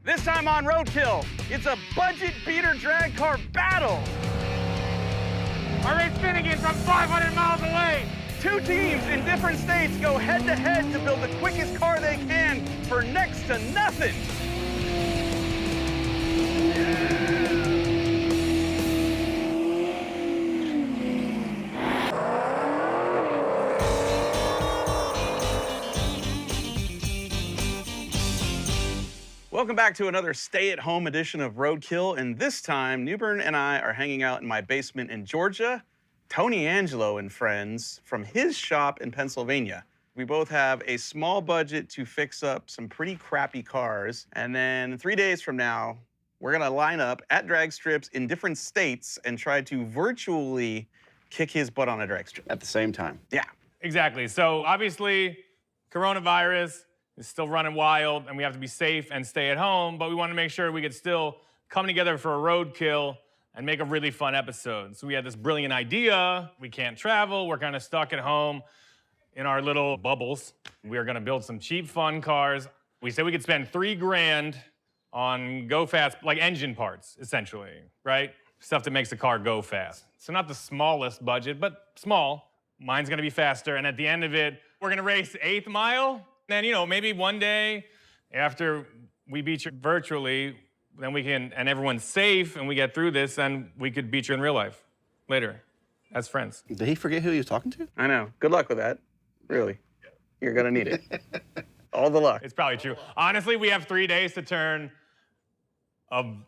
This time on Roadkill, it's a budget beater drag car battle. Our race Finnegan from 500 miles away. Two teams in different states go head-to-head to build the quickest car they can for next to nothing. Welcome back to another stay-at-home edition of Roadkill, and this time, Newbern and I are hanging out in my basement in Georgia. Tony Angelo and friends from his shop in Pennsylvania. We both have a small budget to fix up some pretty crappy cars, and then 3 days from now, we're gonna line up at drag strips in different states and try to virtually kick his butt on a drag strip. At the same time. Yeah. Exactly. So obviously, coronavirus is still running wild, and we have to be safe and stay at home, but we want to make sure we could still come together for a roadkill and make a really fun episode. So we had this brilliant idea. We can't travel. We're kind of stuck at home in our little bubbles. We're going to build some cheap, fun cars. We said we could spend $3 grand on go fast, like engine parts, essentially, right? Stuff that makes the car go fast. So not the smallest budget, but small. Mine's going to be faster, and at the end of it, we're going to race 8th mile. Then, you know, maybe one day after we beat you virtually, then we can, and everyone's safe and we get through this, and we could beat you in real life later as friends. Did he forget who he was talking to? I know. Good luck with that. Really. You're gonna need it. All the luck. It's probably true. Honestly, we have 3 days to turn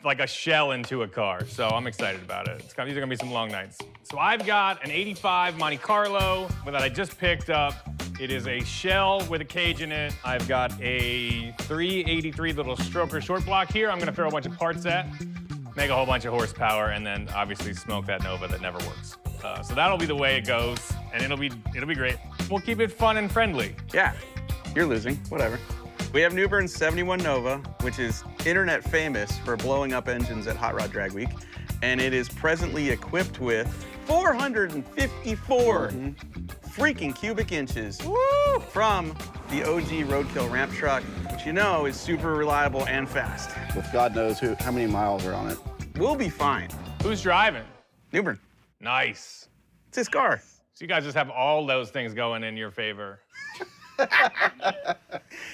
like a shell into a car, so I'm excited about it. These are gonna be some long nights. So I've got an 85 Monte Carlo that I just picked up. It is a shell with a cage in it. I've got a 383 little stroker short block here. I'm gonna throw a bunch of parts at, make a whole bunch of horsepower, and then obviously smoke that Nova that never works. So that'll be the way it goes, and it'll be great. We'll keep it fun and friendly. Yeah, you're losing, whatever. We have Newbern's 71 Nova, which is internet famous for blowing up engines at Hot Rod Drag Week, and it is presently equipped with 454 freaking cubic inches from the OG Roadkill ramp truck, which you know is super reliable and fast. With God knows how many miles are on it. We'll be fine. Who's driving? Newbern. Nice. It's his car. So you guys just have all those things going in your favor.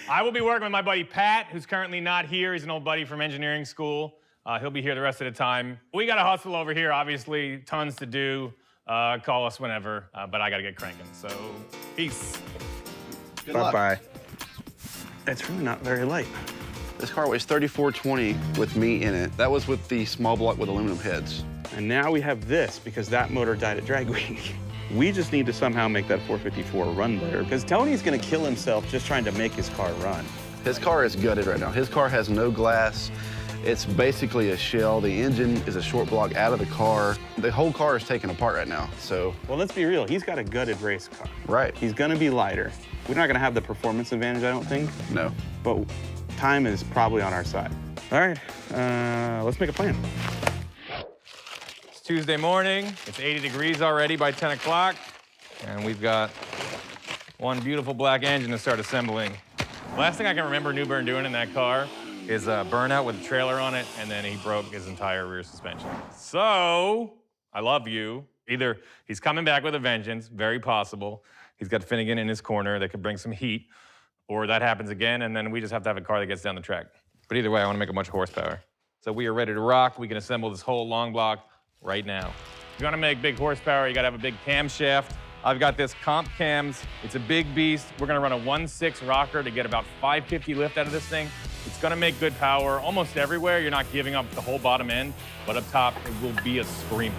I will be working with my buddy Pat, who's currently not here. He's an old buddy from engineering school. He'll be here the rest of the time. We got to hustle over here, obviously, tons to do. Call us whenever, but I got to get cranking. So, peace. Good luck. Bye-bye. It's really not very light. This car weighs 3420 with me in it. That was with the small block with aluminum heads. And now we have this because that motor died at Drag Week. We just need to somehow make that 454 run better because Tony's gonna kill himself just trying to make his car run. His car is gutted right now. His car has no glass. It's basically a shell. The engine is a short block out of the car. The whole car is taken apart right now, so. Well, let's be real. He's got a gutted race car. Right. He's gonna be lighter. We're not gonna have the performance advantage, I don't think. No. But time is probably on our side. All right, let's make a plan. It's Tuesday morning. It's 80 degrees already by 10 o'clock. And we've got one beautiful black engine to start assembling. Last thing I can remember Newbern doing in that car is a burnout with a trailer on it, and then he broke his entire rear suspension. So, I love you. Either he's coming back with a vengeance, very possible. He's got Finnegan in his corner that could bring some heat, or that happens again, and then we just have to have a car that gets down the track. But either way, I want to make a bunch of horsepower. So we are ready to rock. We can assemble this whole long block right now. If you want to make big horsepower, you got to have a big camshaft. I've got this Comp Cams. It's a big beast. We're going to run a 1.6 rocker to get about 550 lift out of this thing. It's going to make good power almost everywhere. You're not giving up the whole bottom end, but up top, it will be a screamer.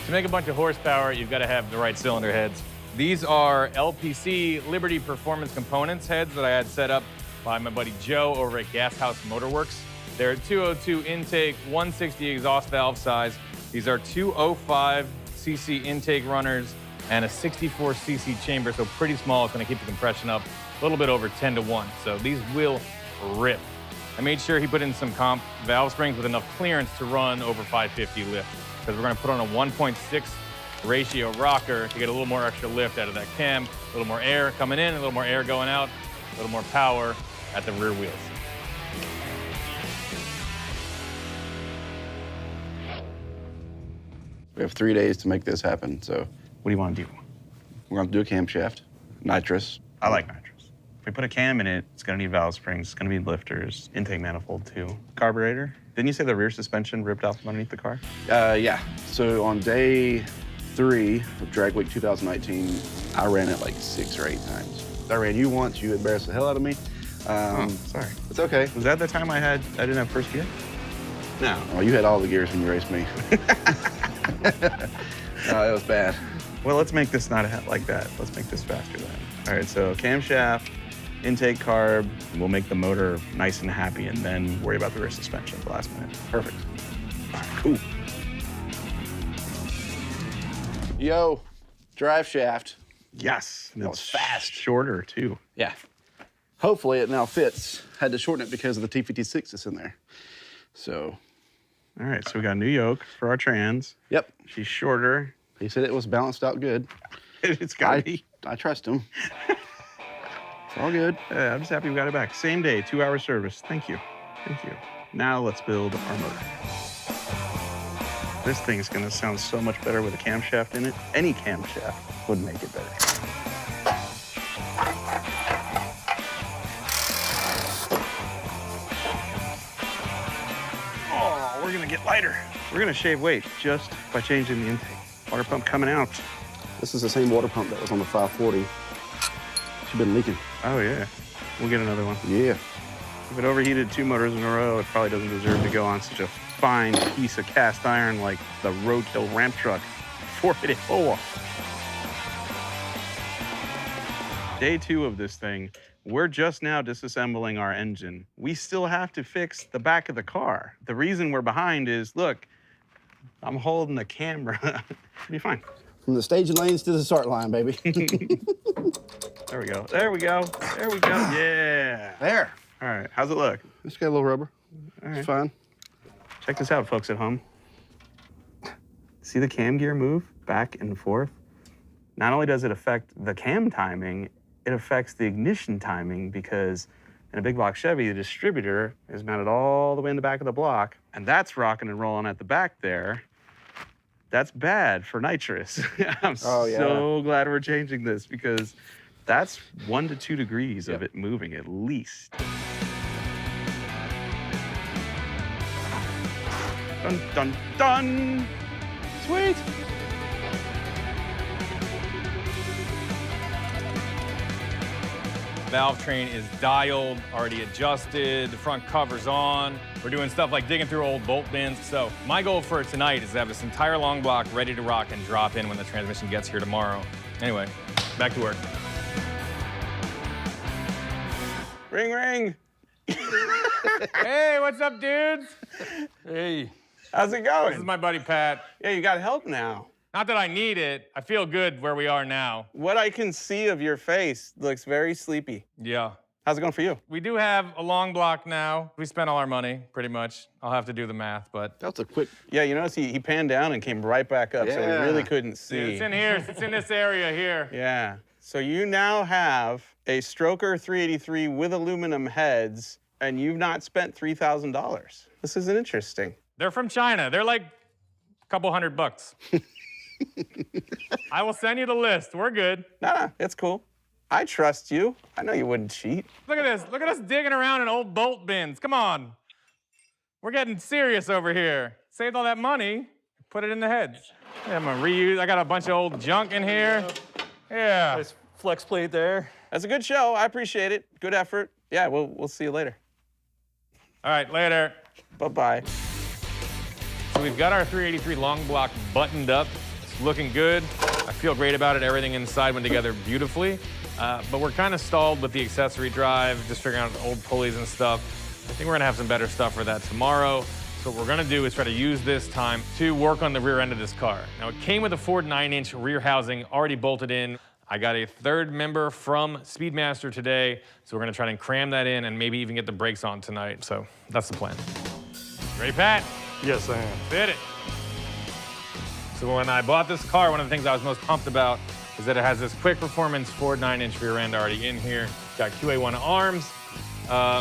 To make a bunch of horsepower, you've got to have the right cylinder heads. These are LPC Liberty Performance Components heads that I had set up by my buddy Joe over at Gas House Motorworks. They're 202 intake, 160 exhaust valve size. These are 205 cc intake runners and a 64cc chamber, so pretty small. It's gonna keep the compression up a little bit over 10-to-1. So these will rip. I made sure he put in some comp valve springs with enough clearance to run over 550 lift, because we're gonna put on a 1.6 ratio rocker to get a little more extra lift out of that cam. A little more air coming in, a little more air going out, a little more power at the rear wheels. We have 3 days to make this happen, so What do you want to do? we're going to do a camshaft, nitrous. I like nitrous. If we put a cam in it, it's gonna need valve springs, it's gonna need lifters, intake manifold too. Carburetor. Didn't you say the rear suspension ripped out from underneath the car? Yeah. So on day 3 of Drag Week 2019, I ran it like 6 or 8 times. I ran you once. You embarrassed the hell out of me. Sorry. It's okay. Was that the time I didn't have first gear? No. Oh, you had all the gears when you raced me. No, it was bad. Well, let's make this not like that. Let's make this faster then. All right, so camshaft, intake carb, we'll make the motor nice and happy and then worry about the rear suspension at the last minute. Perfect. All right, cool. Yo, drive shaft. Yes. That was fast. Shorter too. Yeah. Hopefully it now fits. Had to shorten it because of the T56 that's in there. So. All right, so we got a new yoke for our trans. Yep. She's shorter. He said it was balanced out good. It's gotta be. I trust him. It's all good. Yeah, I'm just happy we got it back. Same day, 2-hour service. Thank you. Thank you. Now let's build our motor. This thing's gonna sound so much better with a camshaft in it. Any camshaft would make it better. Oh, we're gonna get lighter. We're gonna shave weight just by changing the intake. Water pump coming out. This is the same water pump that was on the 540. She's been leaking. Oh yeah, we'll get another one. Yeah. If it overheated 2 motors in a row, it probably doesn't deserve to go on such a fine piece of cast iron like the Roadkill ramp truck 484. Day 2 of this thing. We're just now disassembling our engine. We still have to fix the back of the car. The reason we're behind is, look, I'm holding the camera. It'll be fine. From the staging lanes to the start line, baby. There we go. There we go. There we go. Yeah. There. All right. How's it look? It's got a little rubber. All right. It's fine. Check this out, folks at home. See the cam gear move back and forth? Not only does it affect the cam timing, it affects the ignition timing because in a big block Chevy, the distributor is mounted all the way in the back of the block, and that's rocking and rolling at the back there. That's bad for nitrous. I'm so glad we're changing this because that's 1 to 2 degrees of it moving at least. Dun, dun, dun. Sweet. Valve train is dialed, already adjusted, the front cover's on. We're doing stuff like digging through old bolt bins. So my goal for tonight is to have this entire long block ready to rock and drop in when the transmission gets here tomorrow. Anyway, back to work. Ring, ring. Hey, what's up, dudes? Hey. How's it going? This is my buddy Pat. Yeah, you got help now. Not that I need it. I feel good where we are now. What I can see of your face looks very sleepy. Yeah. How's it going for you? We do have a long block now. We spent all our money, pretty much. I'll have to do the math, but... That's a quick... Yeah, you notice he panned down and came right back up, so we really couldn't see. Yeah, it's in here. It's in this area here. Yeah. So you now have a Stroker 383 with aluminum heads, and you've not spent $3,000. This isn't interesting. They're from China. They're like a couple $100. I will send you the list. We're good. Nah, it's cool. I trust you. I know you wouldn't cheat. Look at this. Look at us digging around in old bolt bins. Come on. We're getting serious over here. Saved all that money, put it in the heads. Yeah, I'm gonna reuse. I got a bunch of old junk in here. Yeah. Nice flex plate there. That's a good show. I appreciate it. Good effort. Yeah, we'll see you later. All right, later. Bye-bye. So we've got our 383 long block buttoned up. It's looking good. I feel great about it. Everything inside went together beautifully. But we're kind of stalled with the accessory drive, just figuring out old pulleys and stuff. I think we're gonna have some better stuff for that tomorrow. So what we're gonna do is try to use this time to work on the rear end of this car. Now it came with a Ford 9-inch rear housing already bolted in. I got a third member from Speedmaster today, so we're gonna try and cram that in and maybe even get the brakes on tonight. So that's the plan. Ready, Pat? Yes, I am. Fit it. So when I bought this car, one of the things I was most pumped about is that it has this quick performance Ford 9-inch rear end already in here. Got QA1 arms,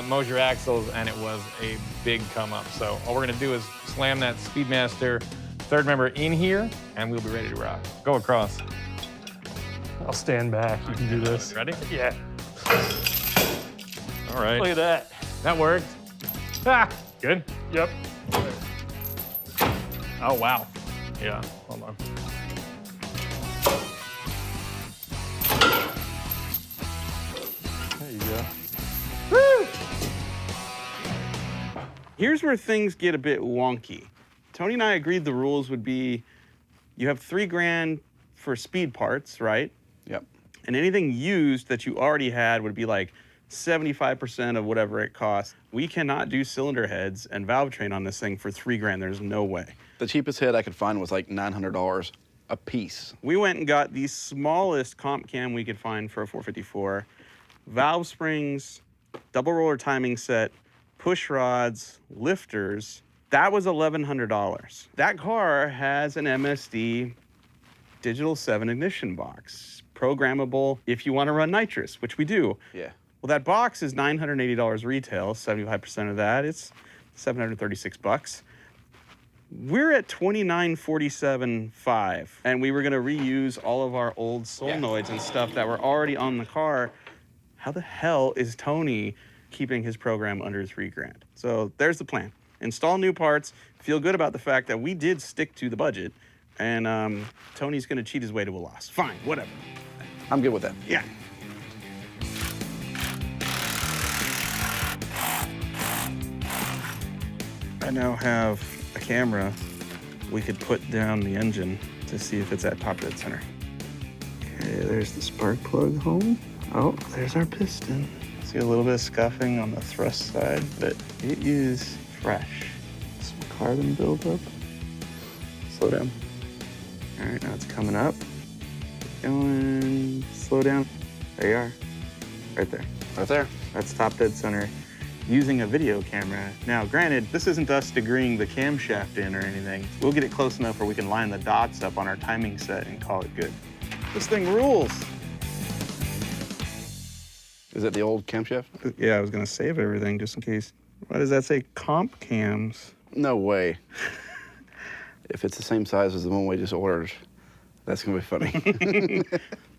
Mosier axles, and it was a big come up. So all we're gonna do is slam that Speedmaster third member in here, and we'll be ready to rock. Go across. I'll stand back. You can do this. Ready? Yeah. All right. Look at that. That worked. Ah, good. Yep. Oh, wow. Yeah, hold on. There you go. Woo! Here's where things get a bit wonky. Tony and I agreed the rules would be you have $3,000 for speed parts, right? Yep. And anything used that you already had would be like 75% of whatever it costs. We cannot do cylinder heads and valve train on this thing for $3,000. There's no way. The cheapest head I could find was like $900 a piece. We went and got the smallest comp cam we could find for a 454. Valve springs, double roller timing set, push rods, lifters. That was $1,100. That car has an MSD digital 7 ignition box, programmable if you want to run nitrous, which we do. Yeah. Well, that box is $980 retail. 75% of that, it's $736. We're at $2947.5, and we were gonna reuse all of our old solenoids and stuff that were already on the car. How the hell is Tony keeping his program under $3,000? So there's the plan. Install new parts, feel good about the fact that we did stick to the budget, and Tony's gonna cheat his way to a loss. Fine, whatever. I'm good with that. Yeah. I now have a camera we could put down the engine to see if it's at top dead center. Okay, there's the spark plug hole. Oh, there's our piston. See a little bit of scuffing on the thrust side, but it is fresh. Some carbon buildup. Slow down. All right, now it's coming up. Going, slow down. There you are, right there. Right there. That's top dead center using a video camera. Now, granted, this isn't us degreeing the camshaft in or anything. We'll get it close enough where we can line the dots up on our timing set and call it good. This thing rules. Is that the old camshaft? Yeah, I was gonna save everything just in case. Why does that say comp cams? No way. If it's the same size as the one we just ordered, that's gonna be funny.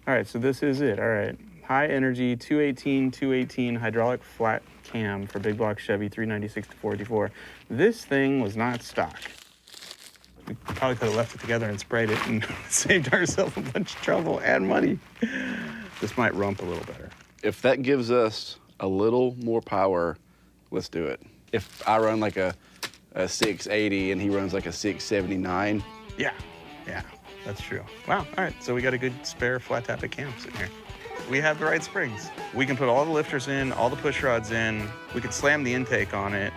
All right, so this is it, all right. High energy 218 hydraulic flat cam for big block Chevy 396 to 484. This thing was not stock. We probably could have left it together and sprayed it and saved ourselves a bunch of trouble and money. This might rump a little better. If that gives us a little more power, let's do it. If I run like a 680 and he runs like a 679. Yeah, that's true. Wow, all right, so we got a good spare flat tappet cam sitting here. We have the right springs. We can put all the lifters in, all the push rods in. We could slam the intake on it.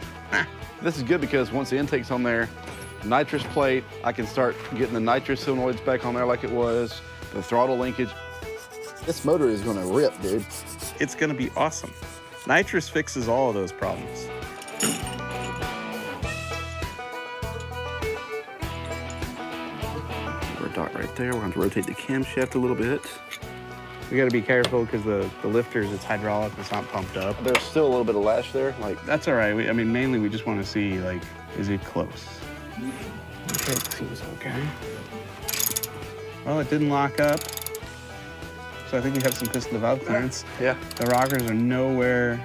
This is good because once the intake's on there, nitrous plate, I can start getting the nitrous solenoids back on there like it was, the throttle linkage. This motor is gonna rip, dude. It's gonna be awesome. Nitrous fixes all of those problems. We're a dot right there. We're going to rotate the camshaft a little bit. We got to be careful because the lifters, it's hydraulic, it's not pumped up. There's still a little bit of lash there. Like That's all right. I mean, mainly we just want to see, like, is it close? Okay, it seems okay. Well, it didn't lock up. So I think we have some piston to valve clearance. Yeah. The rockers are nowhere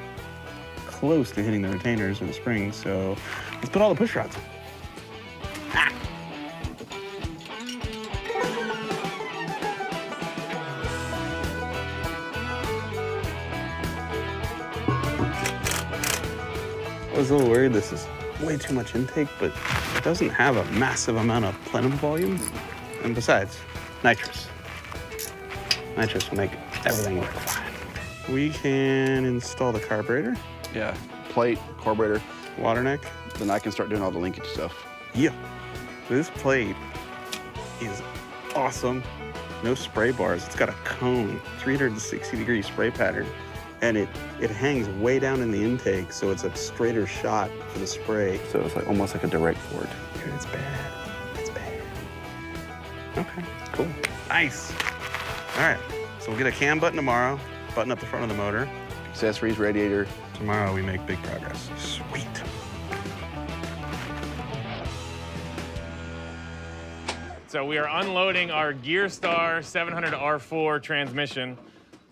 close to hitting the retainers or the springs, so let's put all the push rods in. Ah. I was a little worried this is way too much intake, but it doesn't have a massive amount of plenum volume. And besides, nitrous. Nitrous will make everything work fine. We can install the carburetor, yeah, plate, carburetor. water neck. Then I can start doing all the linkage stuff. Yeah. This plate is awesome. No spray bars. It's got a cone, 360-degree spray pattern. And it hangs way down in the intake, so it's a straighter shot for the spray. So it's like almost like a direct port. Dude, it's bad. It's bad. Okay, cool. Nice. All right, so we'll get a cam button tomorrow, button up the front of the motor. Accessories, radiator. Tomorrow we make big progress. Sweet. So we are unloading our Gearstar 700 R4 transmission.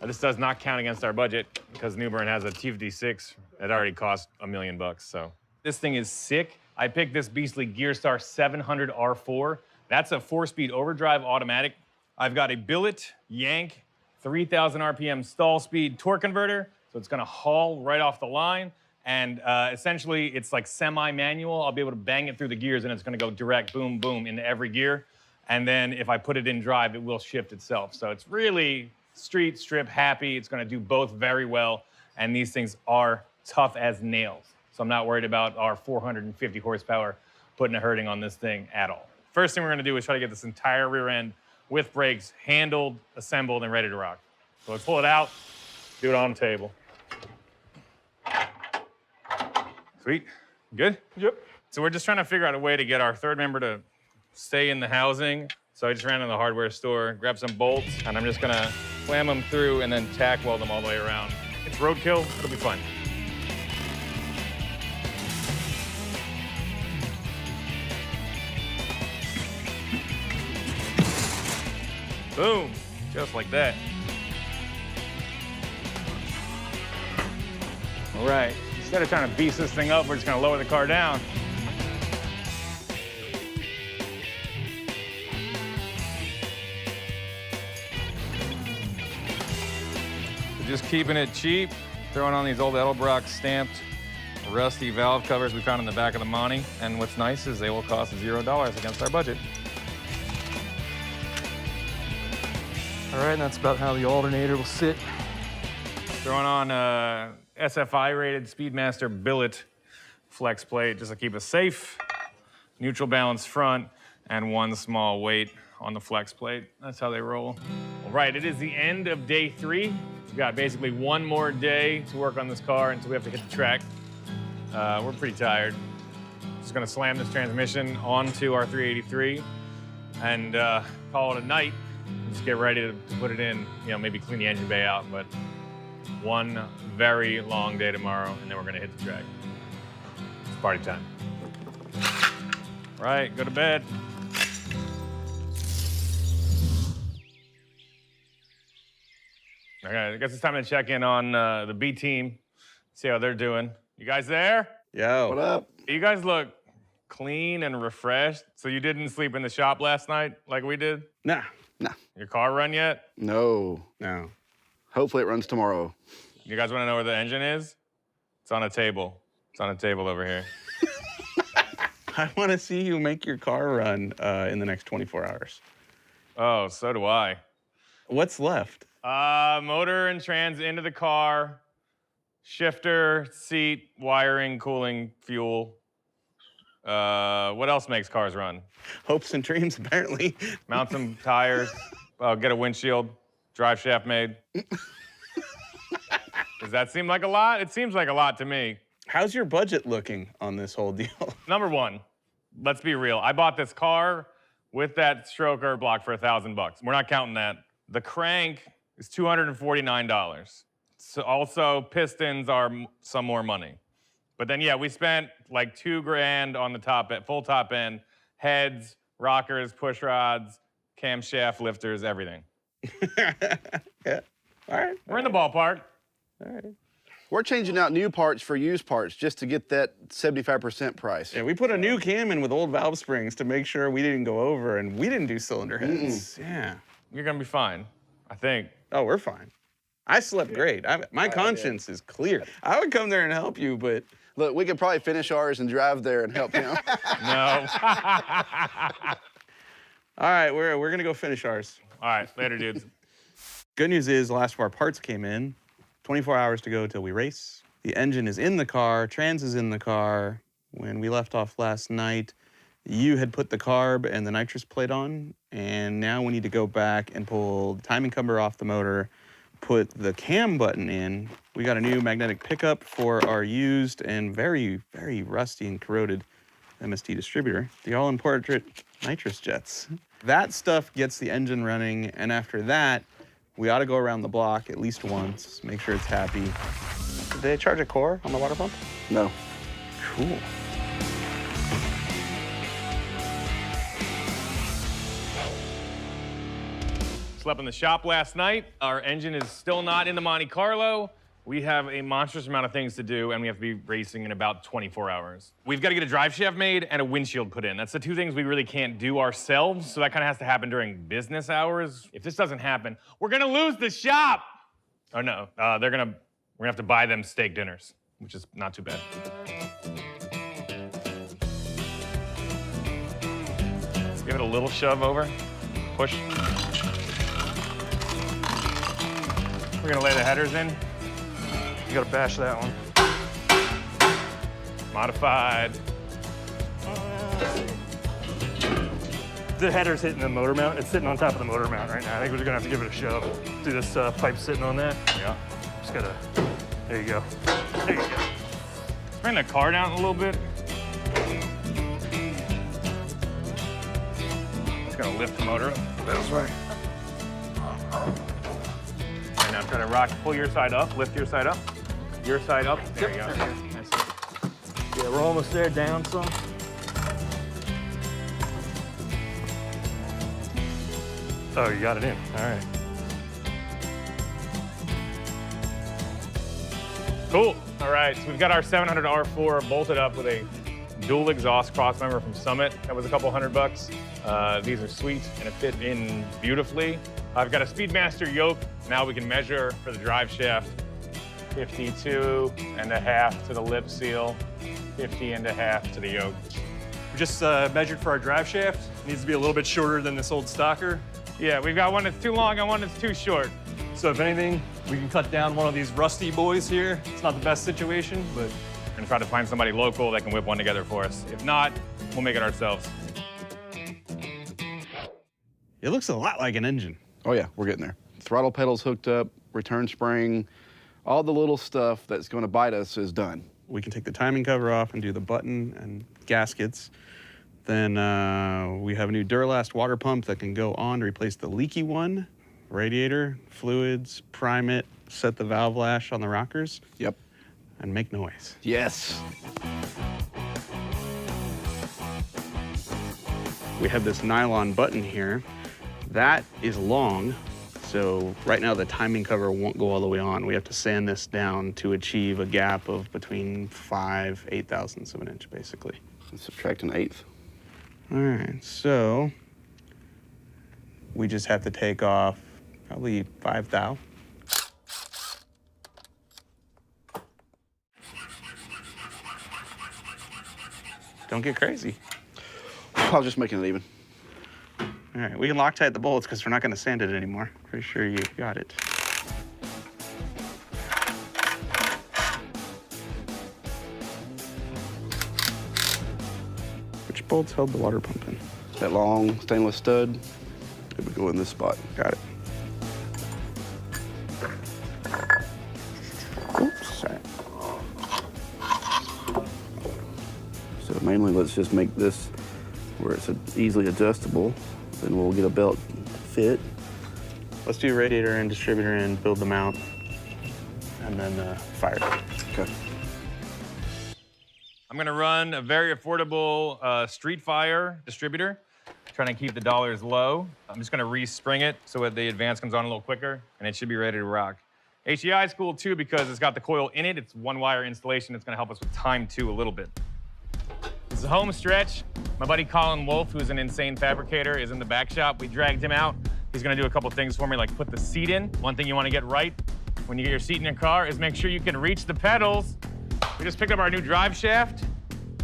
This does not count against our budget because Newbern has a T56 that already cost $1 million. So this thing is sick. I picked this beastly Gearstar 700 R4. That's a 4-speed overdrive automatic. I've got a billet yank 3,000 RPM stall speed torque converter. So it's gonna haul right off the line. And essentially it's like semi-manual. I'll be able to bang it through the gears and it's gonna go direct, boom, boom, into every gear. And then if I put it in drive, it will shift itself. So it's really street, strip, happy. It's gonna do both very well. And these things are tough as nails. So I'm not worried about our 450 horsepower putting a hurting on this thing at all. First thing we're gonna do is try to get this entire rear end with brakes handled, assembled, and ready to rock. So let's pull it out, do it on the table. Sweet, good? Yep. So we're just trying to figure out a way to get our third member to stay in the housing. So I just ran to the hardware store, grabbed some bolts, and I'm just gonna slam them through and then tack weld them all the way around. It's roadkill, it'll be fun. Boom, just like that. All right, instead of trying to beast this thing up, we're just gonna lower the car down. Just keeping it cheap, throwing on these old Edelbrock stamped rusty valve covers we found in the back of the Monte. And what's nice is they will cost $0 against our budget. All right, and that's about how the alternator will sit. Throwing on a SFI rated Speedmaster billet flex plate just to keep us safe. Neutral balance front and one small weight on the flex plate. That's how they roll. All right, it is the end of day 3. We've got basically one more day to work on this car until we have to hit the track. We're pretty tired. Just gonna slam this transmission onto our 383 and call it a night. Just get ready to put it in, you know, maybe clean the engine bay out, but one very long day tomorrow, and then we're gonna hit the track. It's party time. All right, go to bed. Okay, I guess it's time to check in on the B team, see how they're doing. You guys there? Yo. What up? You guys look clean and refreshed. So you didn't sleep in the shop last night like we did? Nah. Nah. Your car run yet? No. No. Hopefully it runs tomorrow. You guys want to know where the engine is? It's on a table. It's on a table over here. I want to see you make your car run in the next 24 hours. Oh, so do I. What's left? Motor and trans into the car, shifter, seat, wiring, cooling, fuel. What else makes cars run? Hopes and dreams, apparently. Mount some tires, get a windshield, drive shaft made. Does that seem like a lot? It seems like a lot to me. How's your budget looking on this whole deal? Number one, let's be real. I bought this car with that stroker block for $1,000. We're not counting that. The crank is $249. So also, pistons are some more money. But then, yeah, we spent like $2 grand on the top end, full top end, heads, rockers, push rods, camshaft lifters, everything. Yeah. All right. We're in the ballpark. All right. We're changing out new parts for used parts just to get that 75% price. Yeah, we put a new cam in with old valve springs to make sure we didn't go over and we didn't do cylinder heads. Yeah. You're gonna be fine, I think. Oh, we're fine. I slept great. My conscience is clear. I would come there and help you, but Look, we could probably finish ours and drive there and help him. No. all right, we're gonna go finish ours. All right, later, dudes. Good news is the last of our parts came in. 24 hours to go till we race. The engine is in the car, trans is in the car. When we left off last night, you had put the carb and the nitrous plate on, and now we need to go back and pull the timing cover off the motor, put the cam button in. We got a new magnetic pickup for our used and very, very rusty and corroded MST distributor, the all-important nitrous jets. That stuff gets the engine running, and after that, We ought to go around the block at least once, make sure it's happy. Did they charge a core on the water pump? No. Cool. Slept in the shop last night. Our engine is still not in the Monte Carlo. We have a monstrous amount of things to do, and we have to be racing in about 24 hours. We've got to get a drive shaft made and a windshield put in. That's the two things we really can't do ourselves, so that kind of has to happen during business hours. If this doesn't happen, we're gonna lose the shop. Oh no, we're gonna have to buy them steak dinners, which is not too bad. Give it a little shove over, push. We're gonna lay the headers in. You gotta bash that one. Modified. The header's hitting the motor mount. It's sitting on top of the motor mount right now. I think we're gonna have to give it a shove. See this pipe sitting on that? Yeah. Just gotta, there you go. There you go. Bring the car down a little bit. Just gonna lift the motor up. That's right. And now try to pull your side up, lift your side up. Your side up, there you go. Nice. Yeah, we're almost there, down some. Oh, you got it in, all right. Cool, all right, so we've got our 700 R4 bolted up with a dual exhaust crossmember from Summit. That was a couple $100. These are sweet and it fit in beautifully. I've got a Speedmaster yoke. Now we can measure for the drive shaft. 52.5 to the lip seal, 50.5 to the yoke. We just measured for our drive shaft. It needs to be a little bit shorter than this old stocker. Yeah, we've got one that's too long and one that's too short. So if anything, we can cut down one of these rusty boys here. It's not the best situation, but We're gonna try to find somebody local that can whip one together for us. If not, we'll make it ourselves. It looks a lot like an engine. Oh yeah, we're getting there. Throttle pedals hooked up, return spring, all the little stuff that's going to bite us is done. We can take the timing cover off and do the button and gaskets. Then we have a new Duralast water pump that can go on to replace the leaky one. Radiator, fluids, prime it, set the valve lash on the rockers. Yep. And make noise. Yes. We have this nylon button here. That is long, so right now the timing cover won't go all the way on. We have to sand this down to achieve a gap of between 5/8 thousandths of an inch, basically. Subtract an eighth. All right, so we just have to take off probably 5 thou. Don't get crazy. I was just making it even. All right, we can Loctite the bolts because we're not going to sand it anymore. Pretty sure you got it. Which bolts held the water pump in? That long stainless stud, it would go in this spot. Got it. Oops, sorry. So mainly let's just make this where it's easily adjustable. Then we'll get a belt fit. Let's do radiator and distributor and build them out, and then fire. Okay. I'm gonna run a very affordable Street Fire distributor, trying to keep the dollars low. I'm just gonna respring it so that the advance comes on a little quicker, and it should be ready to rock. HEI is cool too because it's got the coil in it. It's one wire installation. It's gonna help us with time too a little bit. This is a home stretch. My buddy Colin Wolf, who's an insane fabricator, is in the back shop. We dragged him out. He's gonna do a couple things for me, like put the seat in. One thing you wanna get right when you get your seat in your car is make sure you can reach the pedals. We just picked up our new drive shaft.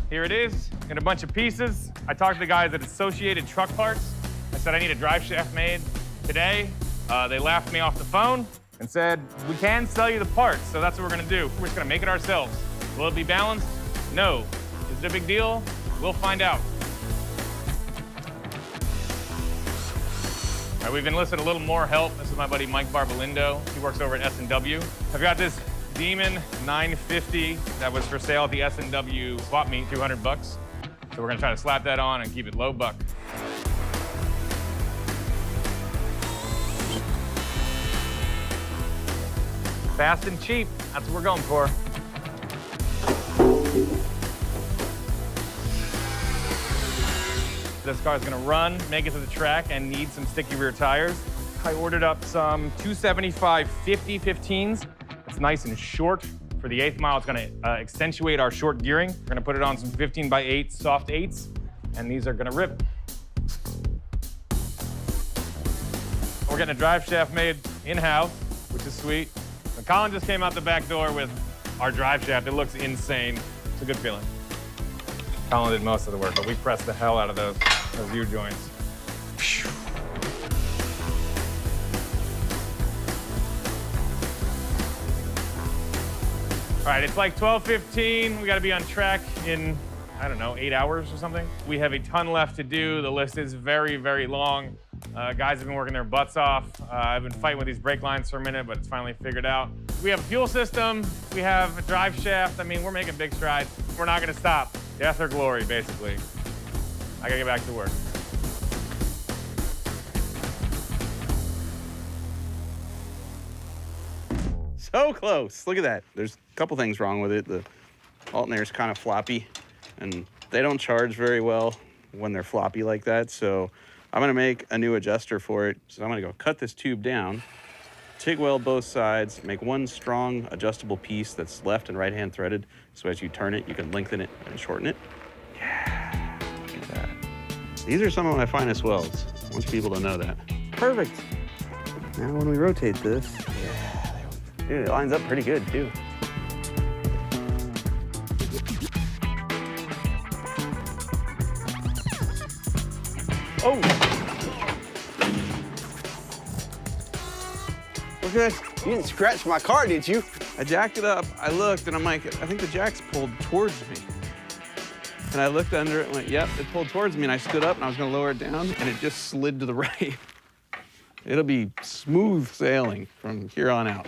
Here it is, in a bunch of pieces. I talked to the guys at Associated Truck Parts. I said I need a drive shaft made today. They laughed me off the phone and said, we can sell you the parts, so that's what we're gonna do. We're just gonna make it ourselves. Will it be balanced? No. Is it a big deal? We'll find out. All right, we've enlisted a little more help. This is my buddy Mike Barbalindo. He works over at S&W. I've got this Demon 950 that was for sale at the S&W swap meet, 200 bucks. So we're gonna try to slap that on and keep it low buck. Fast and cheap, that's what we're going for. This car's gonna run, make it to the track, and need some sticky rear tires. I ordered up some 275 50-15s. It's nice and short. For the 8th mile, it's gonna accentuate our short gearing. We're gonna put it on some 15x8 soft 8s, and these are gonna rip. We're getting a drive shaft made in-house, which is sweet. And Colin just came out the back door with our drive shaft. It looks insane. It's a good feeling. Colin did most of the work, but we pressed the hell out of those U-joints. All right, it's like 12:15. We gotta be on track in, I don't know, 8 hours or something. We have a ton left to do. The list is very, very long. Guys have been working their butts off. I've been fighting with these brake lines for a minute, but it's finally figured out. We have a fuel system. We have a drive shaft. I mean, we're making big strides. We're not gonna stop. Death or glory, basically. I gotta get back to work. So close. Look at that. There's a couple things wrong with it. The alternator's kind of floppy, and they don't charge very well when they're floppy like that. So I'm gonna make a new adjuster for it. So I'm gonna go cut this tube down, TIG weld both sides, make one strong adjustable piece that's left and right hand threaded. So as you turn it, you can lengthen it and shorten it. Yeah, look at that. These are some of my finest welds. I want people to know that. Perfect. Now when we rotate this, dude, it lines up pretty good too. Oh! Look at that. You didn't scratch my car, did you? I jacked it up, I looked, and I'm like, I think the jack's pulled towards me. And I looked under it and went, yep, it pulled towards me, and I stood up and I was gonna lower it down, and it just slid to the right. It'll be smooth sailing from here on out.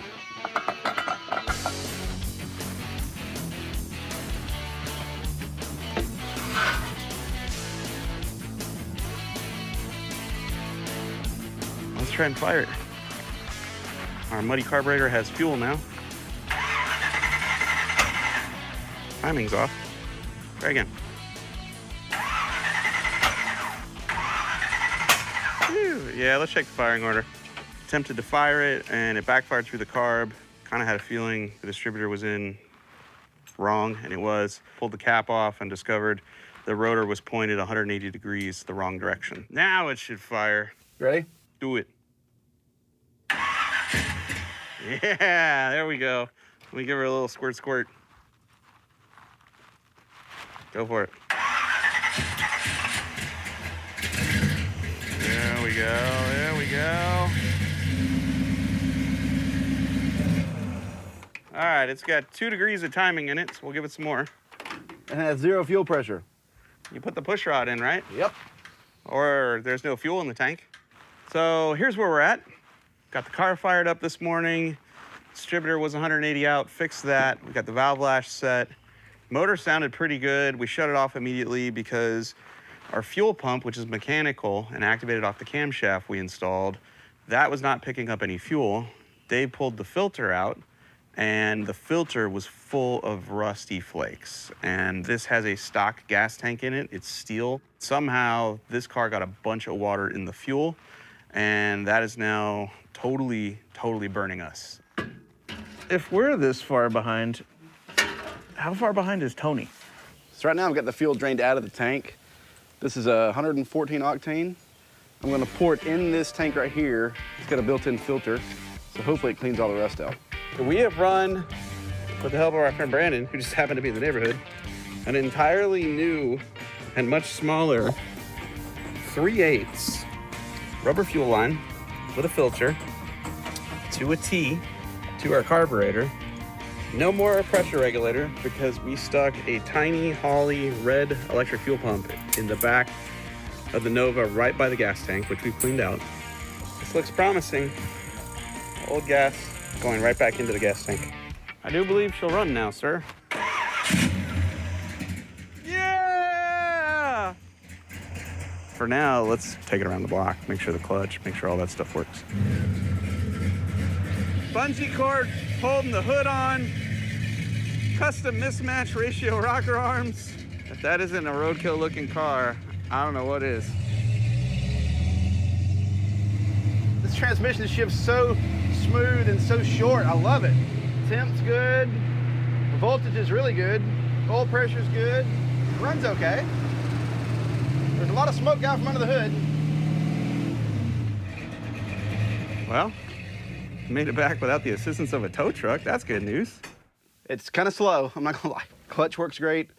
Let's try and fire it. Our muddy carburetor has fuel now. Timing's off. Try again. Whew. Yeah, let's check the firing order. Attempted to fire it and it backfired through the carb. Kind of had a feeling the distributor was in wrong, and it was. Pulled the cap off and discovered the rotor was pointed 180 degrees the wrong direction. Now it should fire. Ready? Do it. Yeah, there we go. Let me give her a little squirt, squirt. Go for it. There we go, there we go. All right, it's got 2 degrees of timing in it, so we'll give it some more. And it has 0 fuel pressure. You put the push rod in, right? Yep. Or there's no fuel in the tank. So here's where we're at. Got the car fired up this morning. Distributor was 180 out, fixed that. We got the valve lash set. Motor sounded pretty good. We shut it off immediately because our fuel pump, which is mechanical and activated off the camshaft we installed, that was not picking up any fuel. Dave pulled the filter out, and the filter was full of rusty flakes. And this has a stock gas tank in it. It's steel. Somehow, this car got a bunch of water in the fuel, and that is now totally burning us. If we're this far behind, how far behind is Tony? So right now I've got the fuel drained out of the tank. This is a 114 octane. I'm gonna pour it in this tank right here. It's got a built-in filter, so hopefully it cleans all the rust out. We have run, with the help of our friend Brandon, who just happened to be in the neighborhood, an entirely new and much smaller 3/8 rubber fuel line with a filter to a T to our carburetor. No more pressure regulator because we stuck a tiny Holley red electric fuel pump in the back of the Nova right by the gas tank, which we've cleaned out. This looks promising. Old gas going right back into the gas tank. I do believe she'll run now, sir. Yeah! For now, let's take it around the block, make sure the clutch, make sure all that stuff works. Bungee cord holding the hood on. Custom mismatch ratio rocker arms. If that isn't a Roadkill looking car, I don't know what is. This transmission shifts so smooth and so short. I love it. Temp's good. The voltage is really good. Oil pressure's good. Runs okay. There's a lot of smoke out from under the hood. Well, made it back without the assistance of a tow truck. That's good news. It's kind of slow, I'm not gonna lie. Clutch works great.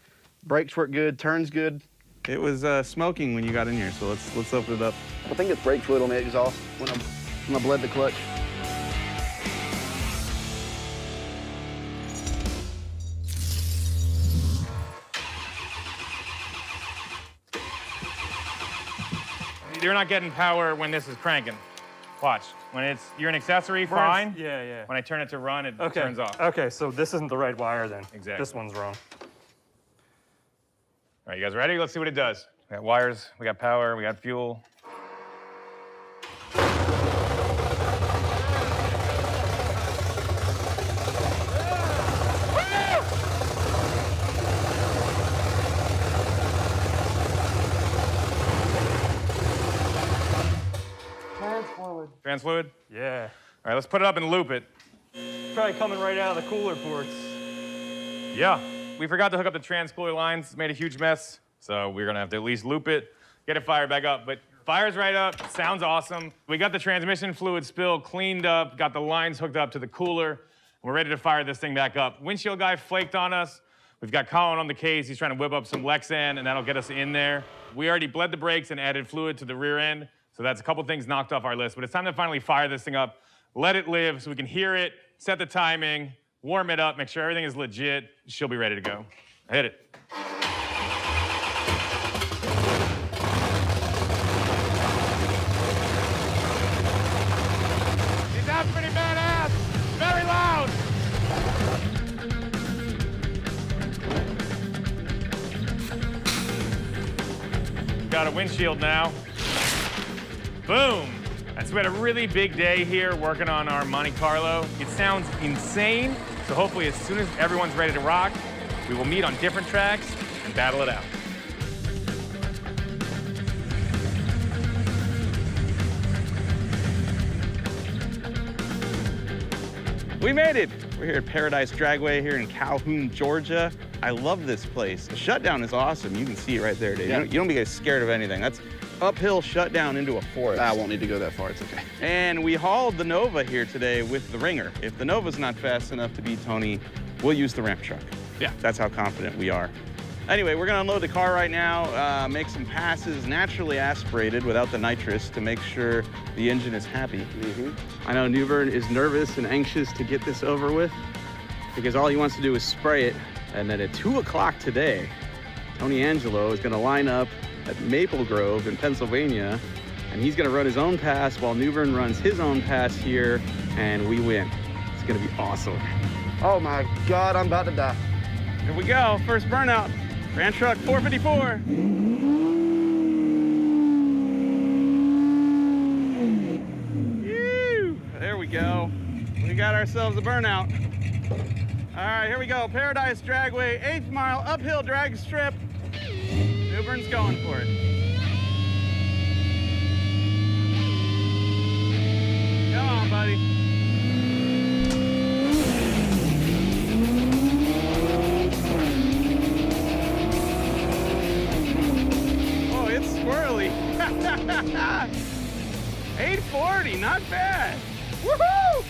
Brakes work good. Turns good. It was smoking when you got in here, so let's open it up. I think it's brake fluid on the exhaust when I bled the clutch. You're not getting power when this is cranking. Watch. When you're an accessory, fine. Yeah, yeah. When I turn it to run, it Okay. turns off. Okay, so this isn't the right wire then. Exactly. This one's wrong. All right, you guys ready? Let's see what it does. We got wires, we got power, we got fuel. Trans fluid? Yeah. All right, let's put it up and loop it. Probably coming right out of the cooler ports. Yeah. We forgot to hook up the trans cooler lines, made a huge mess. So we're gonna have to at least loop it, get it fired back up. But fires right up, sounds awesome. We got the transmission fluid spill cleaned up, got the lines hooked up to the cooler. We're ready to fire this thing back up. Windshield guy flaked on us. We've got Colin on the case. He's trying to whip up some Lexan, and that'll get us in there. We already bled the brakes and added fluid to the rear end. So that's a couple things knocked off our list. But it's time to finally fire this thing up, let it live so we can hear it, set the timing, warm it up, make sure everything is legit. She'll be ready to go. Hit it. She sounds pretty badass. Very loud. Got a windshield now. Boom. So we had a really big day here working on our Monte Carlo. It sounds insane, so hopefully as soon as everyone's ready to rock, we will meet on different tracks and battle it out. We made it. We're here at Paradise Dragway here in Calhoun, Georgia. I love this place. The shutdown is awesome. You can see it right there, Dave. Yeah. You don't be scared of anything. That's uphill shutdown into a forest. I won't need to go that far, it's okay. And we hauled the Nova here today with the Ringer. If the Nova's not fast enough to beat Tony, we'll use the ramp truck. Yeah. That's how confident we are. Anyway, we're gonna unload the car right now, make some passes naturally aspirated without the nitrous to make sure the engine is happy. I know Newbern is nervous and anxious to get this over with because all he wants to do is spray it. And then at 2 o'clock today, Tony Angelo is gonna line up at Maple Grove in Pennsylvania, and he's gonna run his own pass while Newbern runs his own pass here, and we win. It's gonna be awesome. Oh my God, I'm about to die. Here we go, first burnout. Ranch truck 454. Woo! There we go. We got ourselves a burnout. All right, here we go. Paradise Dragway, 8th mile uphill drag strip. Newbern's going for it. Come on, buddy. Oh, it's swirly. 840, not bad. Woohoo!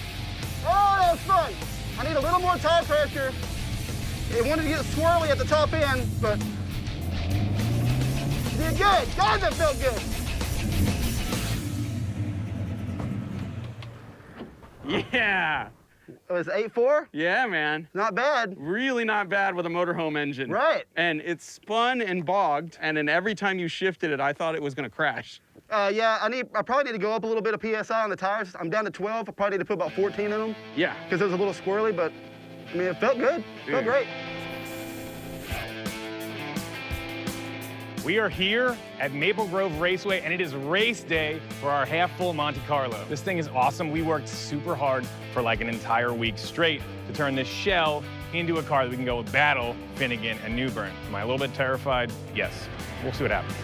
Oh, that was fun. I need a little more tire pressure. It wanted to get swirly at the top end, but you did good. God, that felt good. Yeah. It was 8.4? Yeah, man. Not bad. Really not bad with a motorhome engine. Right. And it spun and bogged, and then every time you shifted it, I thought it was gonna crash. Yeah, I probably need to go up a little bit of PSI on the tires. I'm down to 12. I probably need to put about 14 in them Yeah. because it was a little squirrely, but I mean, it felt good. It felt Yeah. great. We are here at Maple Grove Raceway, and it is race day for our half-full Monte Carlo. This thing is awesome. We worked super hard for like an entire week straight to turn this shell into a car that we can go battle Finnegan and Newbern. Am I a little bit terrified? Yes. We'll see what happens.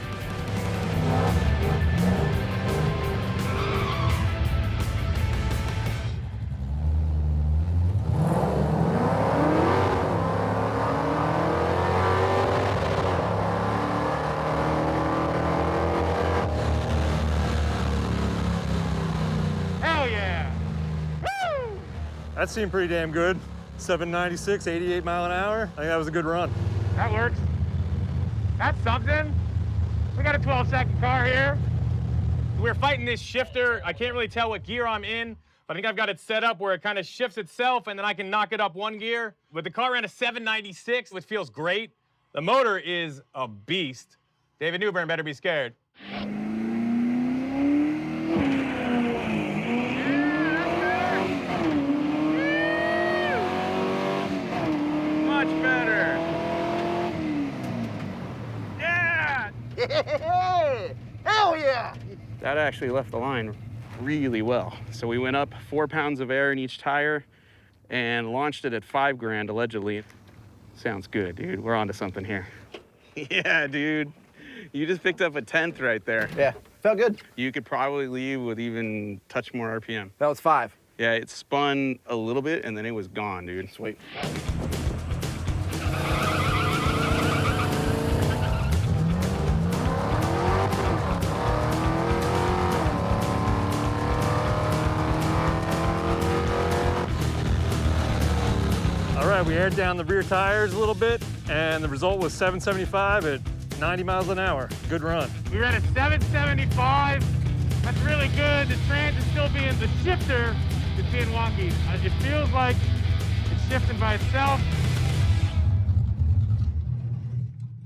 That seemed pretty damn good. 796, 88 mile an hour. I think that was a good run. That works. That's something. We got a 12-second car here. We're fighting this shifter. I can't really tell what gear I'm in, but I think I've got it set up where it kind of shifts itself and then I can knock it up one gear. But the car ran a 796, which feels great. The motor is a beast. David Newbern better be scared. Hell yeah! That actually left the line really well. So we went up 4 pounds of air in each tire and launched it at $5 grand, allegedly. Sounds good, dude. We're onto something here. Yeah, dude. You just picked up a 10th right there. Yeah, felt good. You could probably leave with even touch more RPM. That was 5. Yeah, it spun a little bit and then it was gone, dude. Sweet. All right, we aired down the rear tires a little bit, and the result was 775 at 90 miles an hour. Good run. We ran a 775. That's really good. The trans is still being, the shifter is being wonky. It feels like it's shifting by itself.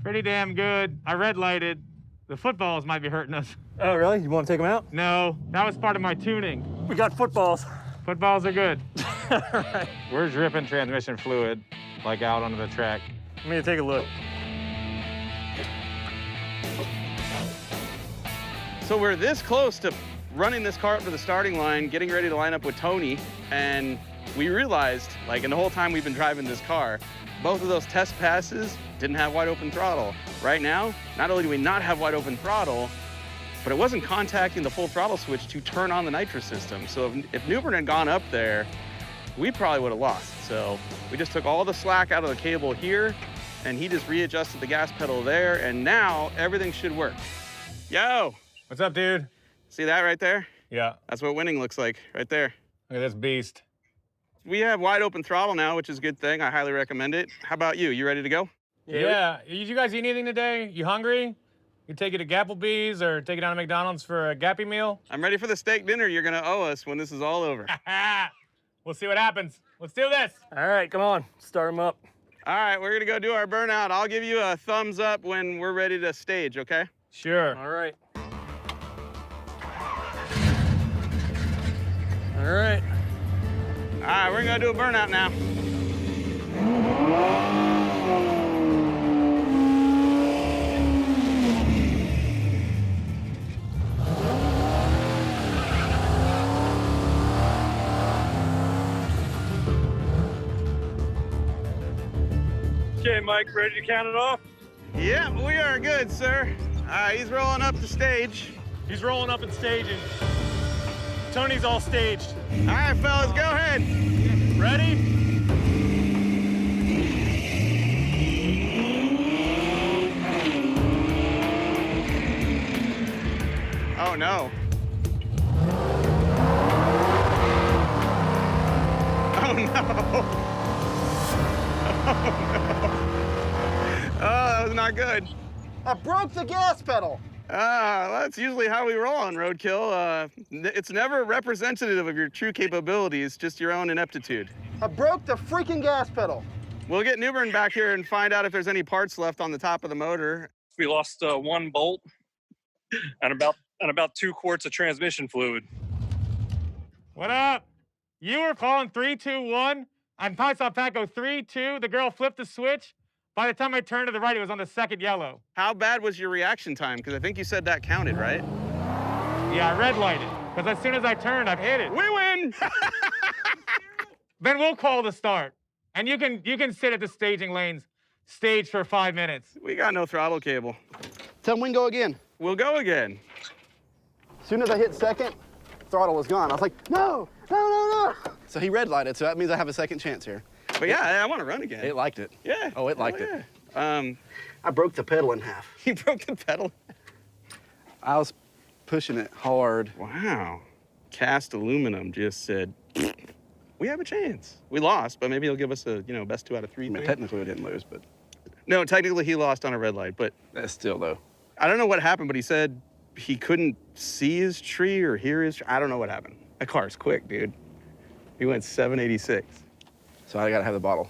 Pretty damn good. I red lighted. The footballs might be hurting us. Oh, really? You want to take them out? No, that was part of my tuning. We got footballs. Footballs are good. All right. We're dripping transmission fluid, like out onto the track. Let me take a look. So we're this close to running this car up to the starting line, getting ready to line up with Tony, and we realized, like, in the whole time we've been driving this car, both of those test passes didn't have wide open throttle. Right now, not only do we not have wide open throttle, but it wasn't contacting the full throttle switch to turn on the nitro system. So if Newbern had gone up there, we probably would have lost. So we just took all the slack out of the cable here, and he just readjusted the gas pedal there, and now everything should work. Yo! What's up, dude? See that right there? Yeah. That's what winning looks like, right there. Look at this beast. We have wide open throttle now, which is a good thing. I highly recommend it. How about you? You ready to go? Yeah. Did you guys eat anything today? You hungry? You take it to Gapplebee's or take it down to McDonald's for a Gappy meal? I'm ready for the steak dinner you're gonna owe us when this is all over. We'll see what happens. Let's do this. All right, come on. Start them up. All right, we're gonna go do our burnout. I'll give you a thumbs up when we're ready to stage, okay? Sure. All right. All right. All right, we're gonna do a burnout now. Okay, Mike, ready to count it off? Yeah, we are good, sir. He's rolling up the stage. He's rolling up and staging. Tony's all staged. All right, fellas, go ahead. Ready? Oh, no. Oh, no. Oh, that was not good. I broke the gas pedal. That's usually how we roll on Roadkill. It's never representative of your true capabilities, just your own ineptitude. I broke the freaking gas pedal. We'll get Newbern back here and find out if there's any parts left on the top of the motor. We lost 1 bolt and about 2 quarts of transmission fluid. What up? You were calling 3, 2, 1. I saw Pat go 3, 2. The girl flipped the switch. By the time I turned to the right, it was on the second yellow. How bad was your reaction time? Because I think you said that counted, right? Yeah, I red lighted. Because as soon as I turned, I hit it. We win! Then we'll call the start. And you can sit at the staging lanes, stage for 5 minutes. We got no throttle cable. Tell him we can go again. We'll go again. As soon as I hit second, throttle was gone. I was like, no, no, no, no. So he red lighted, so that means I have a second chance here. But yeah, I want to run again. It liked it. Yeah. Oh, it liked yeah. it. I broke the pedal in half. You broke the pedal? I was pushing it hard. Wow. Cast Aluminum just said, we have a chance. We lost, but maybe he'll give us a, best 2 out of 3 I mean, thing. technically we didn't lose, but No, technically he lost on a red light, but that's still though. I don't know what happened, but he said he couldn't see his tree or hear his tree. I don't know what happened. That car's quick, dude. He went 786. So I gotta have the bottle.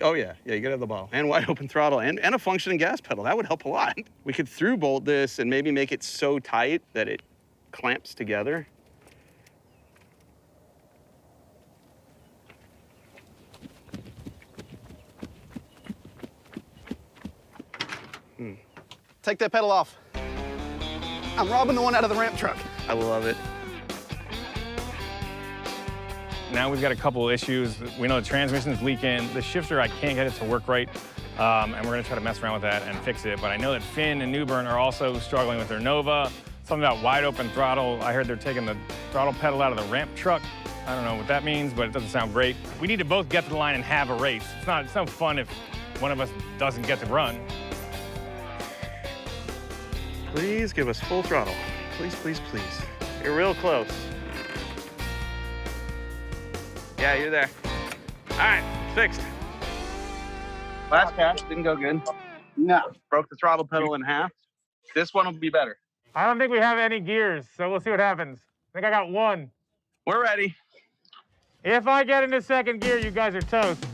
Oh yeah, you gotta have the bottle and wide open throttle and a functioning gas pedal. That would help a lot. We could through bolt this and maybe make it so tight that it clamps together. Take that pedal off. I'm robbing the one out of the ramp truck. I love it. Now we've got a couple issues. We know the transmission's leaking. The shifter, I can't get it to work right. And we're gonna try to mess around with that and fix it. But I know that Finn and Newbern are also struggling with their Nova. Something about wide open throttle. I heard they're taking the throttle pedal out of the ramp truck. I don't know what that means, but it doesn't sound great. We need to both get to the line and have a race. It's no fun if one of us doesn't get to run. Please give us full throttle. Please, please, please. You're real close. Yeah, you're there. All right, fixed. Last pass didn't go good. No. Broke the throttle pedal in half. This one will be better. I don't think we have any gears, so we'll see what happens. I think I got one. We're ready. If I get into second gear, you guys are toast.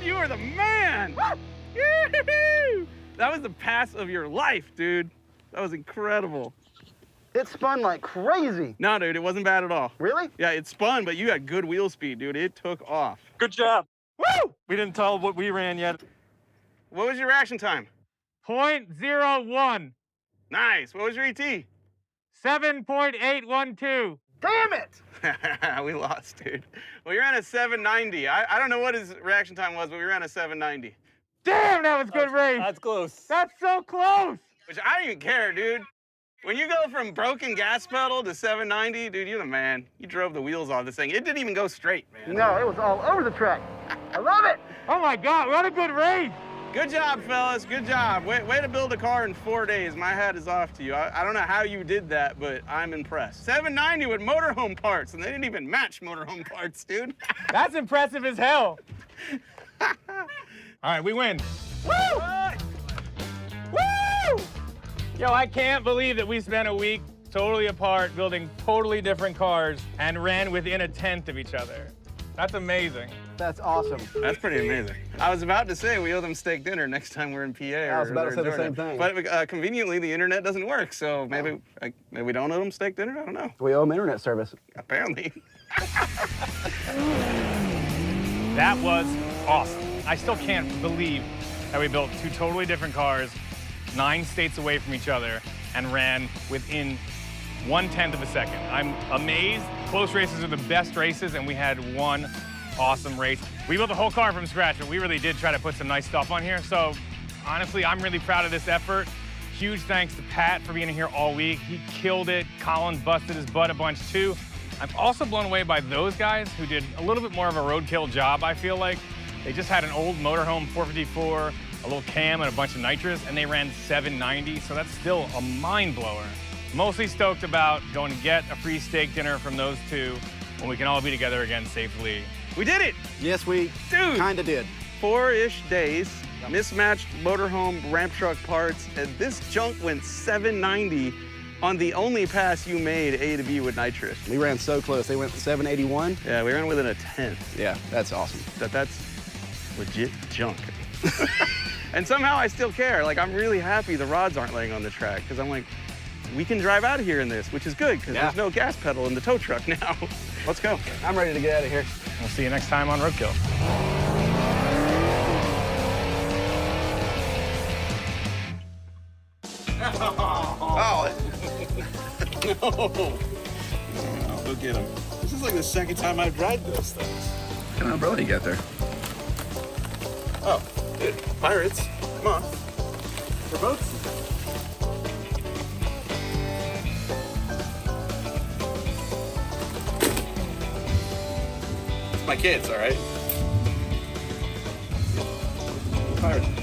You are the man! Woo! That was the pass of your life, dude. That was incredible. It spun like crazy. No, dude, it wasn't bad at all. Really? Yeah, it spun, but you got good wheel speed, dude. It took off. Good job. Woo! We didn't tell what we ran yet. What was your reaction time? 0.01. Nice. What was your ET? 7.812. Damn it! We lost, dude. Well, you ran a 790. I don't know what his reaction time was, but we ran a 790. Damn, that was good race. That's close. That's so close. Which I don't even care, dude. When you go from broken gas pedal to 790, dude, you're the man. You drove the wheels off this thing. It didn't even go straight, man. No, it was all over the track. I love it. Oh my God, what a good race. Good job, fellas. Good job. Way to build a car in 4 days. My hat is off to you. I don't know how you did that, but I'm impressed. 790 with motorhome parts, and they didn't even match motorhome parts, dude. That's impressive as hell. All right, we win. Woo! Woo! Yo, I can't believe that we spent a week totally apart, building totally different cars, and ran within 1/10 of each other. That's amazing. That's awesome. That's pretty amazing. I was about to say we owe them steak dinner next time we're in PA. I was about to say the same thing. But conveniently, the internet doesn't work, so maybe we don't owe them steak dinner. I don't know. We owe them internet service. Apparently. That was awesome. I still can't believe that we built two totally different cars, 9 states away from each other, and ran within 1/10 of a second. I'm amazed. Close races are the best races, and we had one awesome race. We built the whole car from scratch, but we really did try to put some nice stuff on here. So honestly, I'm really proud of this effort. Huge thanks to Pat for being here all week. He killed it. Colin busted his butt a bunch too. I'm also blown away by those guys who did a little bit more of a roadkill job, I feel like. They just had an old motorhome 454, a little cam, and a bunch of nitrous, and they ran 790, so that's still a mind blower. Mostly stoked about going to get a free steak dinner from those two when we can all be together again safely. We did it! Yes, we kind of did. 4-ish days, mismatched motorhome ramp truck parts, and this junk went 790 on the only pass you made A to B with nitrous. We ran so close. They went 781. Yeah, we ran within a 10th. Yeah, that's awesome. That's legit junk. And somehow I still care. Like, I'm really happy the rods aren't laying on the track, because I'm like, we can drive out of here in this, which is good, because there's no gas pedal in the tow truck now. Let's go. I'm ready to get out of here. We'll see you next time on Roadkill. Oh. No. I'll go get him. This is like the second time I've tried those things. What kind of umbrella you got there? Oh, dude, pirates. Come on. For boats. It's my kids, all right? Pirates.